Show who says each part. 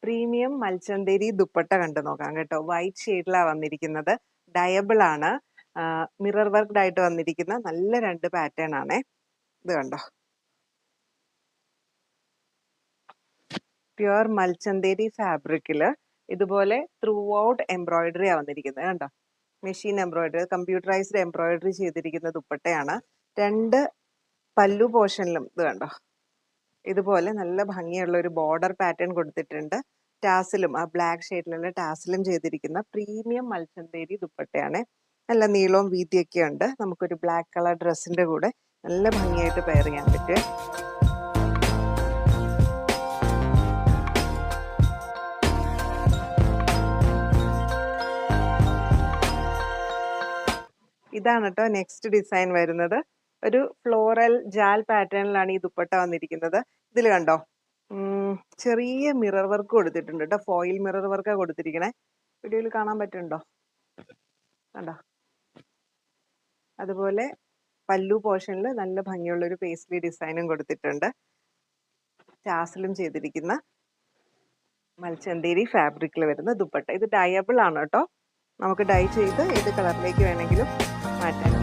Speaker 1: Premium മൽച്ചന്തേരി dupatta കണ്ടു നോക്കാം കേട്ടോ. വൈറ്റ് ഷെയ്ഡിലാണ് വന്നിരിക്കുന്നത്. ഡയബിൾ ആണ്. മിറർ വർക്ക്ഡ് ആയിട്ട് വന്നിരിക്കുന്ന നല്ല 2 പാറ്റേൺ ആണേ. ഇത് കണ്ടോ, പ്യുവർ മൽച്ചന്തേരി ഫാബ്രിക്കില് ഇതുപോലെ ത്രൂ ഔട്ട് എംബ്രോയിഡറി ആ വന്നിരിക്കുന്നത് കണ്ടോ. മെഷീൻ എംബ്രോയിഡറി, കമ്പ്യൂട്ടറൈസ്ഡ് എംബ്രോയിഡറി ചെയ്തിരിക്കുന്ന ദുപ്പട്ടയാണ്. 2 പല്ലു പോർഷനിലും ഇത് കണ്ടോ, ഇതുപോലെ നല്ല ഭംഗിയുള്ള ഒരു ബോർഡർ പാറ്റേൺ കൊടുത്തിട്ടുണ്ട്. ടാസിലും ആ ബ്ലാക്ക് ഷെയ്ഡിലുള്ള ടാസിലും ചെയ്തിരിക്കുന്ന പ്രീമിയം മൽച്ചന്തേരി ദുപ്പട്ടയാണ്. നല്ല നീളവും വീതിയൊക്കെ ഉണ്ട്. നമുക്കൊരു ബ്ലാക്ക് കളർ ഡ്രസ്സിന്റെ കൂടെ നല്ല ഭംഗിയായിട്ട് പെയർ ചെയ്യാൻ പറ്റും. ഇതാണ് കേട്ടോ നെക്സ്റ്റ് ഡിസൈൻ വരുന്നത്. ഒരു ഫ്ലോറൽ ജാൽ പാറ്റേണിലാണ് ഈ ദുപ്പട്ട വന്നിരിക്കുന്നത്. ഇതിൽ കണ്ടോ, ചെറിയ മിറർ വർക്ക് കൊടുത്തിട്ടുണ്ട് കേട്ടോ. ഫോയിൽ മിറർ വർക്കാണ് കൊടുത്തിരിക്കണേ. വീഡിയോയിൽ കാണാൻ പറ്റുന്നുണ്ടോ? കണ്ടോ, അതുപോലെ പല്ലു പോർഷനിൽ നല്ല ഭംഗിയുള്ള ഒരു പേസ്ലി ഡിസൈനും കൊടുത്തിട്ടുണ്ട്. ടാസിലും ചെയ്തിരിക്കുന്ന മൽച്ചന്തേരി ഫാബ്രിക്കിൽ വരുന്ന ദുപ്പട്ട. ഇത് ഡയബിൾ ആണ് കേട്ടോ. നമുക്ക് ഡൈ ചെയ്ത് ഏത് കളറിലേക്ക് വേണമെങ്കിലും മാറ്റാൻ